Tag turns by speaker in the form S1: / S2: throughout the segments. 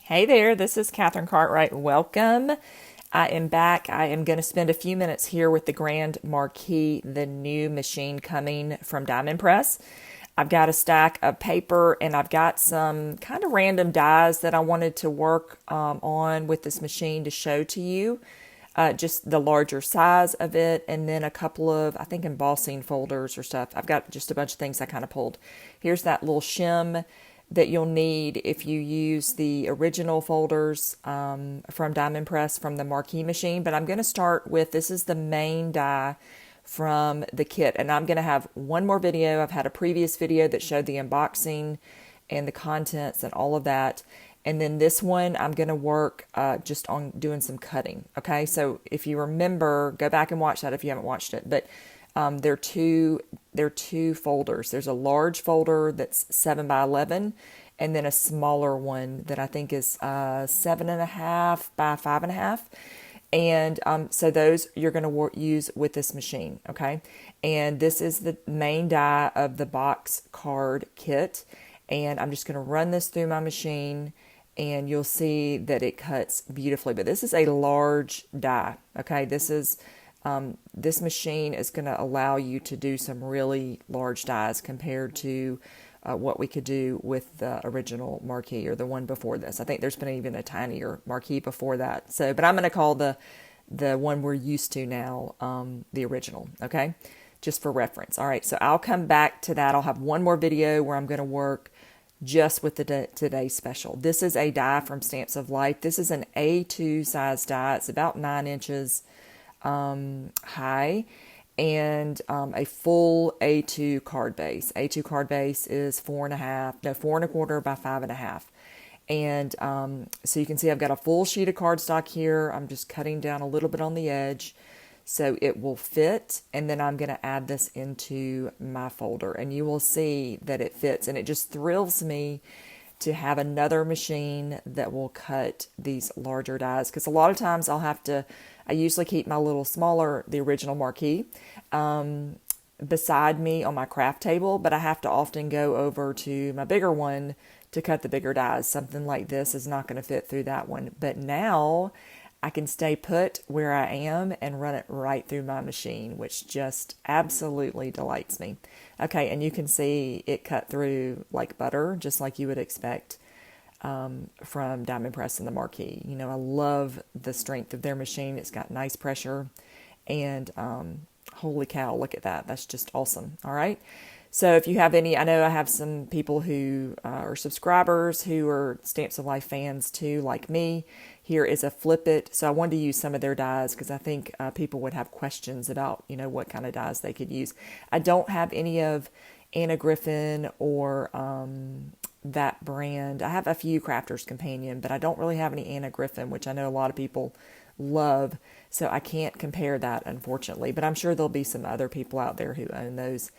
S1: Hey there, this is Katherine Cartwright. Welcome. I am back. I am going to spend a few minutes here with the Grand Marquise, the new machine coming from Diamond Press. I've got a stack of paper and I've got some kind of random dies that I wanted to work on with this machine to show to you. Just the larger size of it, and then a couple of, I think, embossing folders or stuff. I've got just a bunch of things I kind of pulled. Here's that little shim that you'll need if you use the original folders from Diamond Press from the Marquise machine. But I'm going to start with, this is the main die from the kit, and I'm going to have one more video. I've had a previous video that showed the unboxing and the contents and all of that. And then this one, I'm going to work just on doing some cutting. Okay, so if you remember, go back and watch that if you haven't watched it. But they're two folders. There's a large folder that's 7x11, and then a smaller one that I think is 7.5 by 5.5. And so those you're going to use with this machine. Okay, and this is the main die of the box card kit. And I'm just going to run this through my machine, and you'll see that it cuts beautifully. But this is a large die. Okay, this machine is going to allow you to do some really large dies compared to what we could do with the original Marquise or the one before this. I think there's been even a tinier Marquise before that. So, but I'm going to call the one we're used to now the original. Okay, just for reference. All right, so I'll come back to that. I'll have one more video where I'm going to work just with the today's special. This is a die from Stamps of Life. This is an A2 size die. It's about 9 inches high, and a full A2 card base. A2 card base is 4.25 by 5.5. And so you can see I've got a full sheet of cardstock here. I'm just cutting down a little bit on the edge so it will fit, and then I'm going to add this into my folder, and you will see that it fits. And it just thrills me to have another machine that will cut these larger dies, because a lot of times I usually keep my little smaller, the original Marquise, beside me on my craft table, but I have to often go over to my bigger one to cut the bigger dies. Something like this is not going to fit through that one. But now I can stay put where I am and run it right through my machine, which just absolutely delights me. Okay, and you can see it cut through like butter, just like you would expect from Diamond Press and the Marquise. You know, I love the strength of their machine. It's got nice pressure, and holy cow, look at that. That's just awesome. All right. So if you have any, I know I have some people who are subscribers who are Stamps of Life fans too, like me. Here is a Flip It. So I wanted to use some of their dies because I think people would have questions about, you know, what kind of dies they could use. I don't have any of Anna Griffin or that brand. I have a few Crafter's Companion, but I don't really have any Anna Griffin, which I know a lot of people love. So I can't compare that, unfortunately. But I'm sure there'll be some other people out there who own those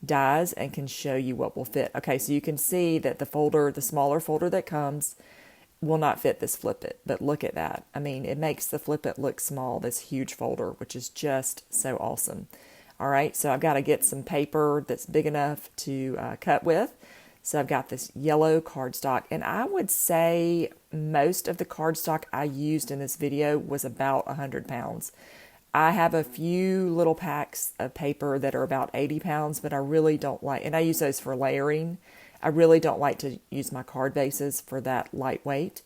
S1: dies and can show you what will fit. Okay, so you can see that the smaller folder that comes will not fit this Flip It, but look at that. I mean, it makes the Flip It look small, this huge folder, which is just so awesome. All right, so I've got to get some paper that's big enough to cut with. So I've got this yellow cardstock, and I would say most of the cardstock I used in this video was about 100 pounds. I have a few little packs of paper that are about 80 pounds, but I really don't like, and I use those for layering. I really don't like to use my card bases for that lightweight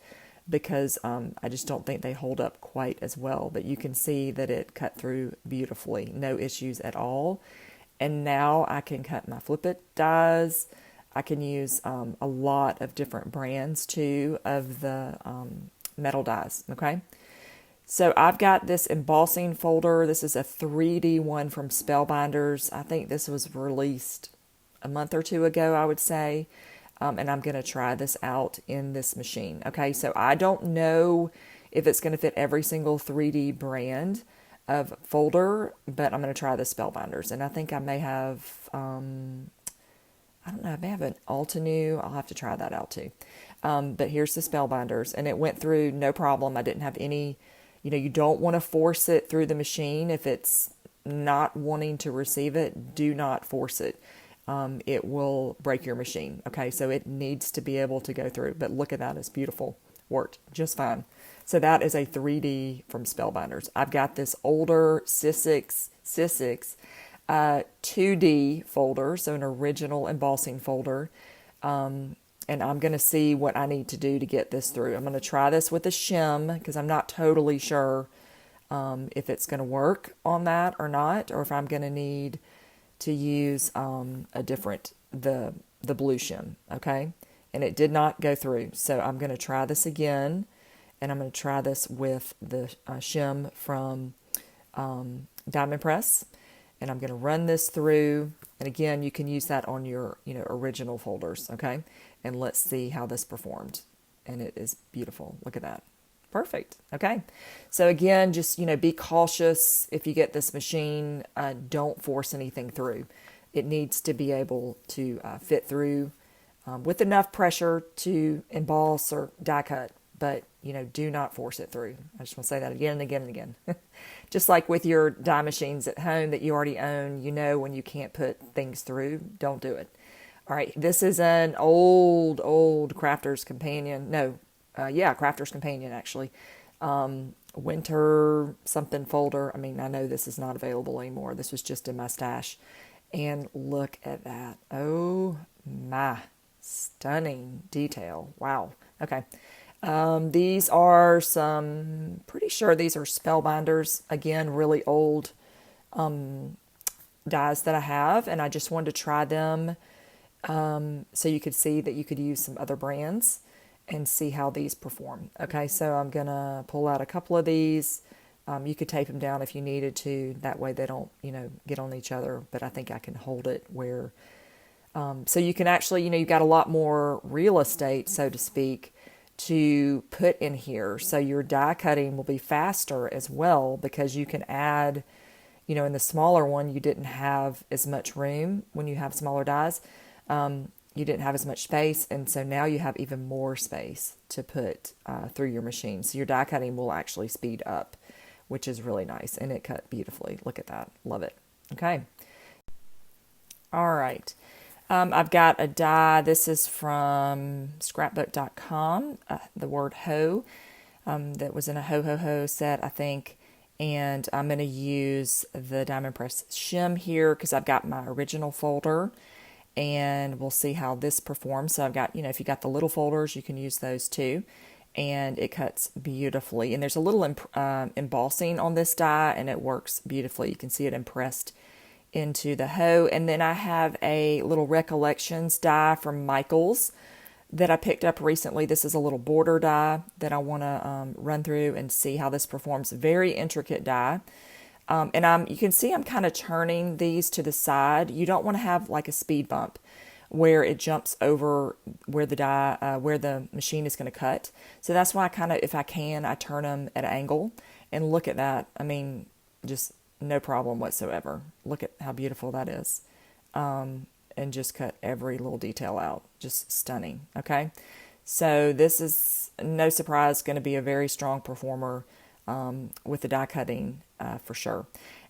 S1: because I just don't think they hold up quite as well. But you can see that it cut through beautifully, no issues at all. And now I can cut my Flip It dies. I can use a lot of different brands too of the metal dies, okay? So I've got this embossing folder. This is a 3D one from Spellbinders. I think this was released a month or two ago, I would say. And I'm going to try this out in this machine. Okay, so I don't know if it's going to fit every single 3D brand of folder, but I'm going to try the Spellbinders. And I think I may have, I don't know, I may have an Altenew. I'll have to try that out too. But here's the Spellbinders, and it went through no problem. I didn't have any, you don't want to force it through the machine. If it's not wanting to receive it, do not force it. It will break your machine. Okay, so it needs to be able to go through. But look at that, it's beautiful. worked just fine. So that is a 3D from Spellbinders. I've got this older Sizzix 2D folder, so an original embossing folder. And I'm going to see what I need to do to get this through. I'm going to try this with a shim because I'm not totally sure if it's going to work on that or not, or if I'm going to need to use a different, the blue shim, okay? And it did not go through, so I'm going to try this again, and I'm going to try this with the shim from Diamond Press, and I'm going to run this through, and again, you can use that on your, original folders, okay? And let's see how this performed, and it is beautiful. Look at that. Perfect. Okay. So again, just, be cautious if you get this machine. Don't force anything through. It needs to be able to fit through with enough pressure to emboss or die cut, but, do not force it through. I just want to say that again and again and again. Just like with your die machines at home that you already own, when you can't put things through, don't do it. All right. This is an old Crafter's Companion. No. Crafter's Companion, actually. Winter something folder. I know this is not available anymore. This was just in my stash. And look at that. Oh, my. Stunning detail. Wow. Okay. These are pretty sure these are Spellbinders. Again, really old dies that I have. And I just wanted to try them so you could see that you could use some other brands and see how these perform. Okay, so I'm going to pull out a couple of these. You could tape them down if you needed to. That way they don't, get on each other. But I think I can hold it where... so you can actually, you've got a lot more real estate, so to speak, to put in here. So your die cutting will be faster as well because you can add, in the smaller one, you didn't have as much room when you have smaller dies. You didn't have as much space, and so now you have even more space to put through your machine. So your die cutting will actually speed up, which is really nice, and it cut beautifully. Look at that. Love it. Okay. All right. I've got a die. This is from scrapbook.com, the word hoe, that was in a ho set, I think, and I'm going to use the Diamond Press shim here because I've got my original folder. And we'll see how this performs. So I've got, if you got the little folders, you can use those too. And it cuts beautifully. And there's a little embossing on this die, and it works beautifully. You can see it impressed into the hoe. And then I have a little Recollections die from Michaels that I picked up recently. This is a little border die that I want to run through and see how this performs. Very intricate die. And you can see I'm kind of turning these to the side. You don't want to have like a speed bump where it jumps over where the machine is going to cut. So that's why if I can, I turn them at an angle. And look at that. Just no problem whatsoever. Look at how beautiful that is. And just cut every little detail out. Just stunning. Okay. So this is, no surprise, going to be a very strong performer with the die cutting for sure.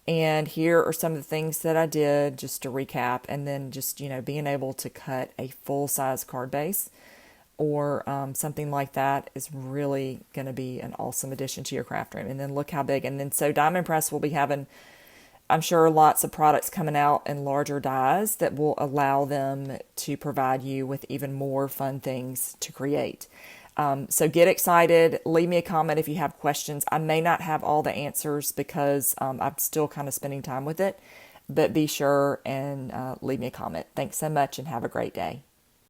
S1: And here are some of the things that I did just to recap, and then just, being able to cut a full-size card base or something like that is really going to be an awesome addition to your craft room. And then look how big. And then so Diamond Press will be having, I'm sure, lots of products coming out in larger dies that will allow them to provide you with even more fun things to create. So get excited. Leave me a comment if you have questions. I may not have all the answers because I'm still kind of spending time with it, but be sure and leave me a comment. Thanks so much and have a great day.